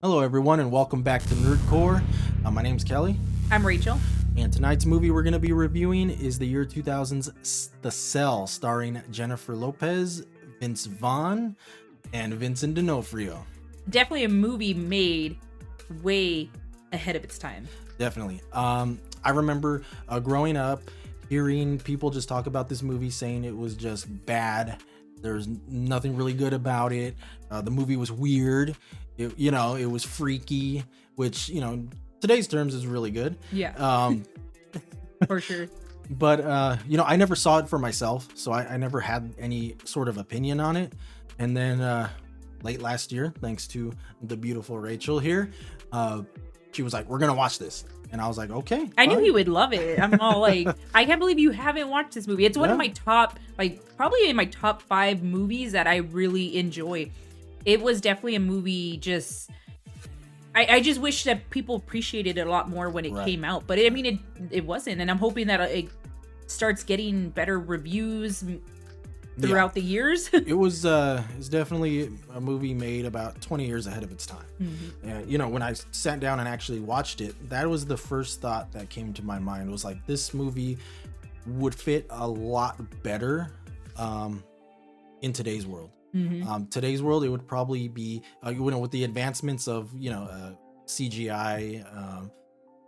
Hello, everyone, and welcome back to Nerdcore. My name's Kelly, I'm Rachel. and tonight's movie we're going to be reviewing is the year 2000's The Cell, starring Jennifer Lopez, Vince Vaughn, and Vincent D'Onofrio. Definitely a movie made way ahead of its time. Definitely. I remember growing up, hearing people just talk about this movie, saying it was just bad. There's nothing really good about it. The movie was weird. It was freaky, which, today's terms is really good. Yeah. For sure. But, I never saw it for myself, so I never had any sort of opinion on it. And then late last year, thanks to the beautiful Rachel here, she was like, we're going to watch this. And I was like, okay. I knew he would love it. I'm all like, I can't believe you haven't watched this movie. It's one of my top, probably in my top 5 movies that I really enjoy. It was definitely a movie I just wish that people appreciated it a lot more when it came out. But it wasn't. And I'm hoping that it starts getting better reviews throughout the years. It's definitely a movie made about 20 years ahead of its time. Mm-hmm. And, when I sat down and actually watched it, that was the first thought that came to my mind, was like, this movie would fit a lot better in today's world. Mm-hmm. Today's world, it would probably be, with the advancements of, CGI,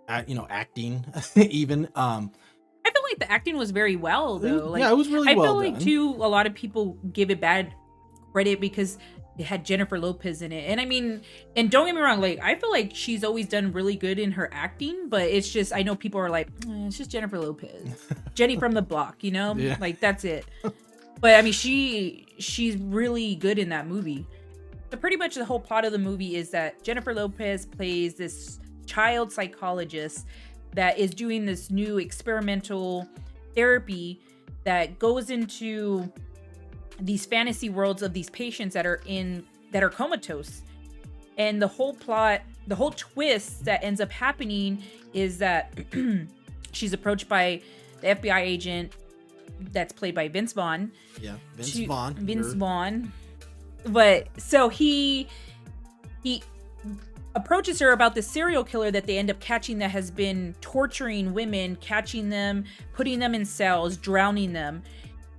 acting, even. I feel like the acting was very well, though. It was really well done. I feel like, too, a lot of people give it bad credit because it had Jennifer Lopez in it. And don't get me wrong, I feel like she's always done really good in her acting, but it's just, I know people are like, it's just Jennifer Lopez. Jenny from the block, Yeah. That's it. But, she's really good in that movie. So pretty much the whole plot of the movie is that Jennifer Lopez plays this child psychologist that is doing this new experimental therapy that goes into these fantasy worlds of these patients that are comatose. And the whole plot, the whole twist that ends up happening is that she's approached by the FBI agent that's played by Vince Vaughn. Yeah, Vaughn. Vince Vaughn. But so he approaches her about the serial killer that they end up catching that has been torturing women, catching them, putting them in cells, drowning them.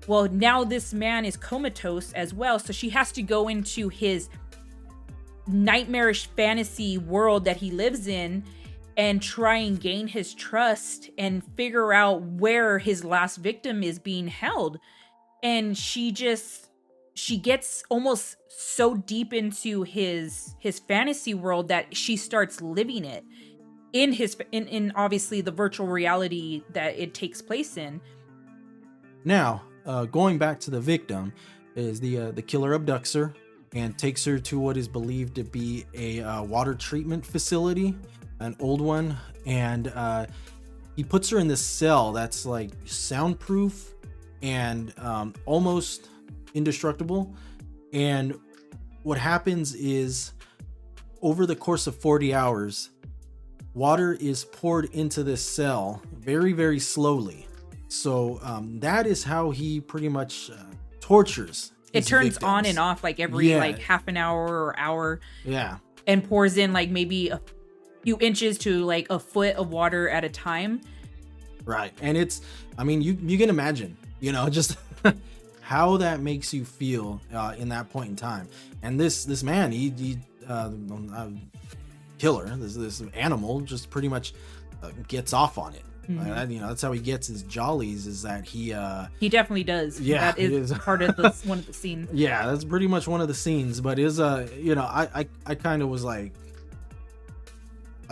Well, now this man is comatose as well, so she has to go into his nightmarish fantasy world that he lives in and try and gain his trust and figure out where his last victim is being held. And she gets almost so deep into his fantasy world that she starts living it in obviously the virtual reality that it takes place in. Now, going back to the victim, is the killer abducts her and takes her to what is believed to be a water treatment facility, an old one, and he puts her in this cell that's like soundproof and almost indestructible. And what happens is, over the course of 40 hours, water is poured into this cell very, very slowly. So that is how he pretty much tortures it turns victims. On and off every half an hour or hour. Yeah. And pours in maybe a few inches to a foot of water at a time. Right. And it's, you can imagine, just how that makes you feel in that point in time. And this man, he killer, this animal just pretty much gets off on it. Mm-hmm. That's how he gets his jollies, is that he definitely does. Yeah, that is part of one of the scenes. Yeah, that's pretty much one of the scenes. But I kind of was like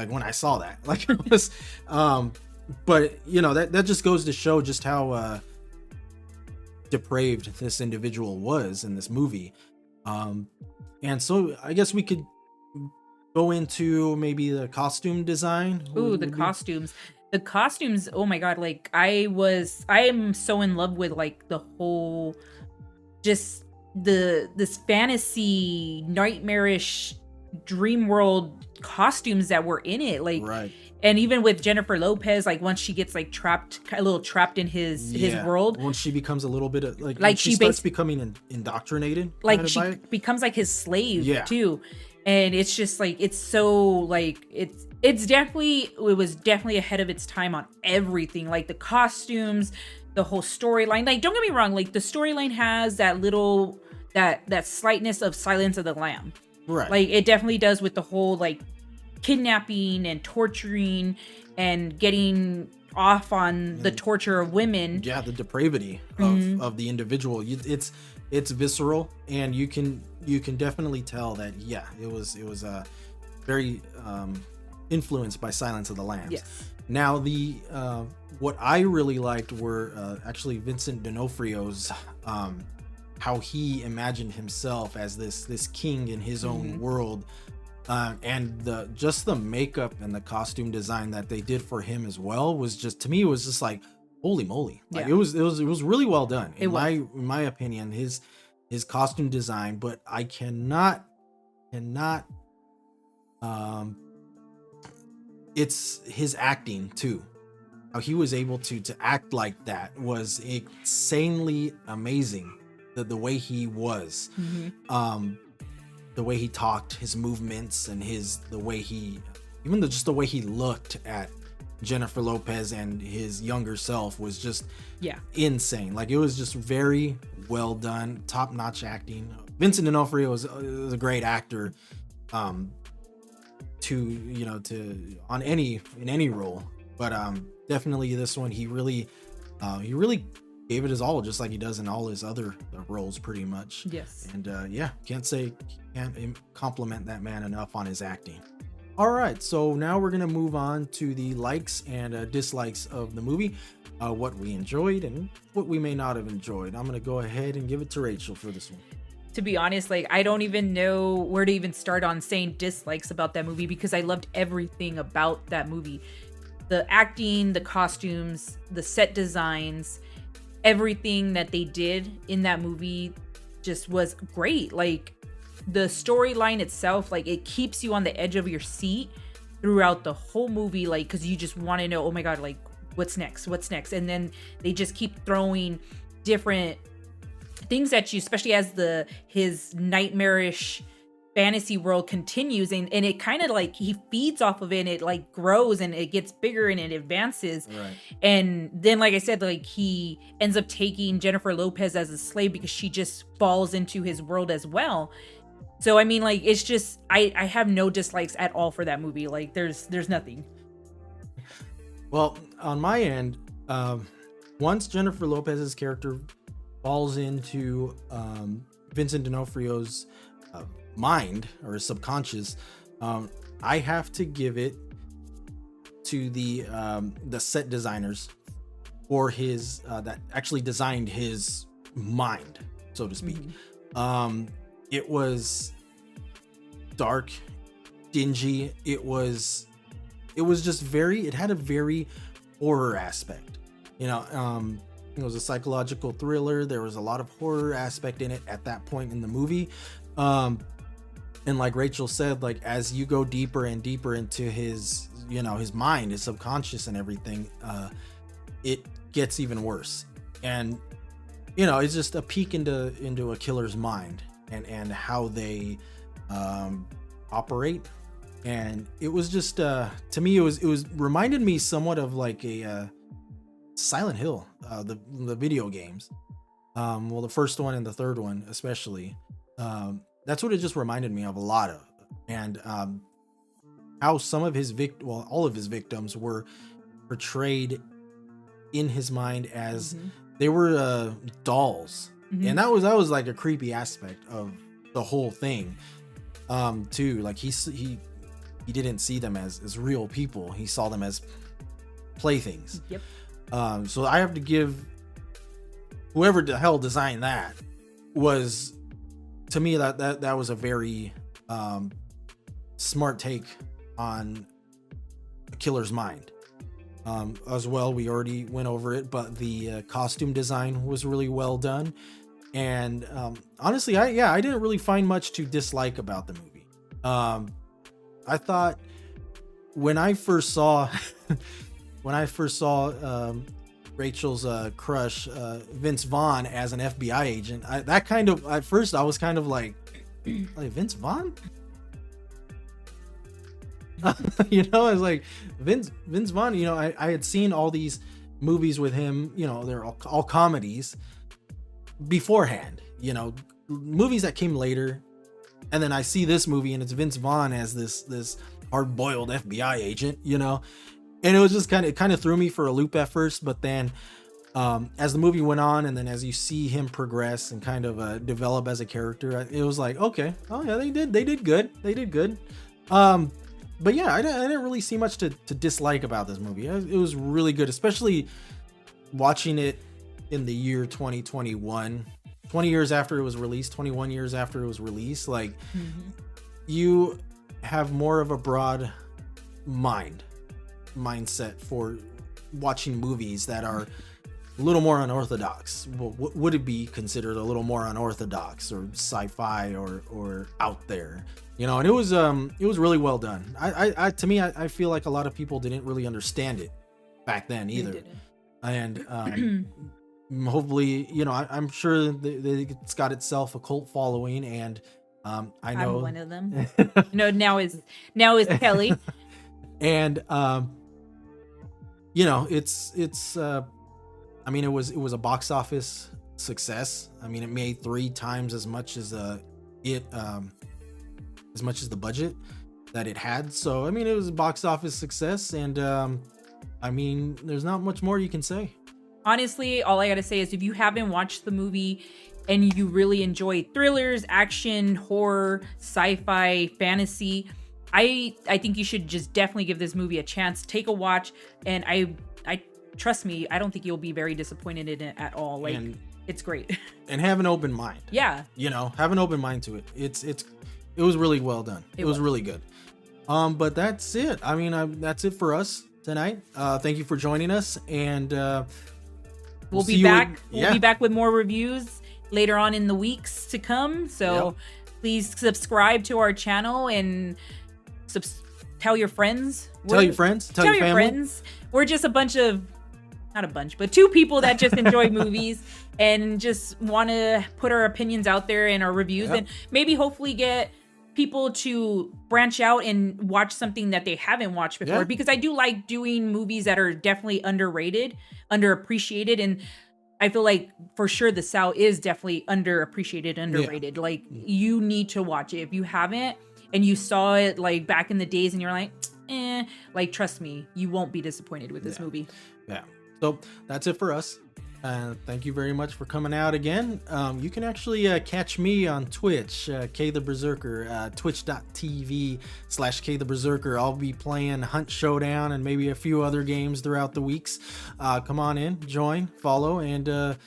when I saw that, it was, but that just goes to show just how depraved this individual was in this movie. And so I guess we could go into maybe the costume design. Ooh, the costumes. The costumes, oh my god, I am so in love with the whole, just this fantasy nightmarish dream world costumes that were in it, right. And even with Jennifer Lopez, once she gets trapped in his world, once she becomes a little bit of she starts becoming indoctrinated, she becomes his slave too. and it's just like it's so like it was definitely ahead of its time on everything, like the costumes, the whole storyline. Like, don't get me wrong, like the storyline has that little that slightness of Silence of the Lamb, Right. like it definitely does, with the whole like kidnapping and torturing and getting off on the torture of women. Yeah, the depravity of the individual. It's visceral, and you can definitely tell that it was very influenced by Silence of the Lambs. Yes. Now the what I really liked were actually Vincent D'Onofrio's how he imagined himself as this king in his own world. And the makeup and the costume design that they did for him as well was just, to me, it was just like, holy moly. Like it was really well done in my opinion, his costume design. But I cannot it's his acting too. How he was able to act like that was insanely amazing. The way he was, the way he talked, his movements, and the way he looked at Jennifer Lopez and his younger self was just insane. Like, it was just very well done, top-notch acting. Vincent D'Onofrio is a great actor, in any role, but definitely this one he really gave it his all, just like he does in all his other roles, pretty much. Yes. And can't compliment that man enough on his acting. All right, so now we're gonna move on to the likes and dislikes of the movie, what we enjoyed and what we may not have enjoyed. I'm gonna go ahead and give it to Rachel for this one. To be honest, like, I don't even know where to even start on saying dislikes about that movie, because I loved everything about that movie. The acting, the costumes, the set designs, everything that they did in that movie just was great. Like, the storyline itself, like, it keeps you on the edge of your seat throughout the whole movie, like, because you just want to know, oh my god, like, what's next, and then they just keep throwing different things at you, especially as his nightmarish fantasy world continues, and it kind of like he feeds off of it, and it like grows and it gets bigger and it advances. Right. And then, like I said, like, he ends up taking Jennifer Lopez as a slave because she just falls into his world as well. So I mean, like, it's just I have no dislikes at all for that movie. Like, there's nothing. Well, on my end, once Jennifer Lopez's character falls into Vincent D'Onofrio's mind, or his subconscious, I have to give it to the set designers for his that actually designed his mind, so to speak. It was dark, dingy. It was just it had a very horror aspect, it was a psychological thriller. There was a lot of horror aspect in it at that point in the movie. And like Rachel said, like, as you go deeper and deeper into his mind, his subconscious and everything, it gets even worse. And, it's just a peek into a killer's mind and how they operate. And it was just, to me, it was reminded me somewhat of like a Silent Hill, the video games. Well, the first one and the third one especially. That's what it just reminded me of a lot of. And how some of all of his victims were portrayed in his mind as they were dolls. And that was like a creepy aspect of the whole thing, too. Like, he didn't see them as real people. He saw them as playthings. Yep. So I have to give whoever the hell designed that, was, to me, that was a very smart take on a killer's mind. As well, we already went over it, but the costume design was really well done. And honestly, I didn't really find much to dislike about the movie. I thought when I first saw Rachel's crush, Vince Vaughn, as an FBI agent, at first I was kind of like Vince Vaughn? I was like, Vince Vaughn, I had seen all these movies with him, they're all comedies beforehand, movies that came later. And then I see this movie and it's Vince Vaughn as this hard-boiled FBI agent, and it was just kind of threw me for a loop at first, but then as the movie went on and then as you see him progress and kind of develop as a character, it was like, okay, oh yeah, they did good. But yeah, I didn't really see much to dislike about this movie. It was really good, especially watching it in the year 2021, 20 years after it was released, 21 years after it was released. Like, you have more of a broad mindset for watching movies that are a little more unorthodox. Well, would it be considered a little more unorthodox or sci-fi or out there? And it was really well done. To me, I feel like a lot of people didn't really understand it back then either. And hopefully, I'm sure it's got itself a cult following, and I know I'm one of them. Now is Kelly. And it's I mean, it was a box office success. I mean, it made 3 times as much as the budget that it had. So I mean, it was a box office success, and I mean, there's not much more you can say. Honestly, all I gotta say is if you haven't watched the movie and you really enjoy thrillers, action, horror, sci-fi, fantasy, I think you should just definitely give this movie a chance. Take a watch, and I trust me, I don't think you'll be very disappointed in it at all. Like, it's great. And have an open mind. Yeah. Have an open mind to it. It was really well done. It was really good. But that's it. I mean, that's it for us tonight. Thank you for joining us, and we'll be back. We'll be back with more reviews later on in the weeks to come. So please subscribe to our channel and tell your friends. Tell your friends. Tell your friends. We're just not a bunch, but 2 people that just enjoy movies and just want to put our opinions out there in our reviews, and maybe hopefully get people to branch out and watch something that they haven't watched before, because I do like doing movies that are definitely underrated, underappreciated, and I feel like for sure the Sao is definitely underappreciated, underrated. Like, you need to watch it if you haven't, and you saw it like back in the days and you're like, like, trust me, you won't be disappointed with this movie. So that's it for us. Thank you very much for coming out again. You can actually catch me on Twitch, K the Berserker, twitch.tv/K the Berserker. I'll be playing Hunt Showdown and maybe a few other games throughout the weeks. Come on in, join, follow, and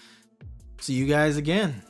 see you guys again.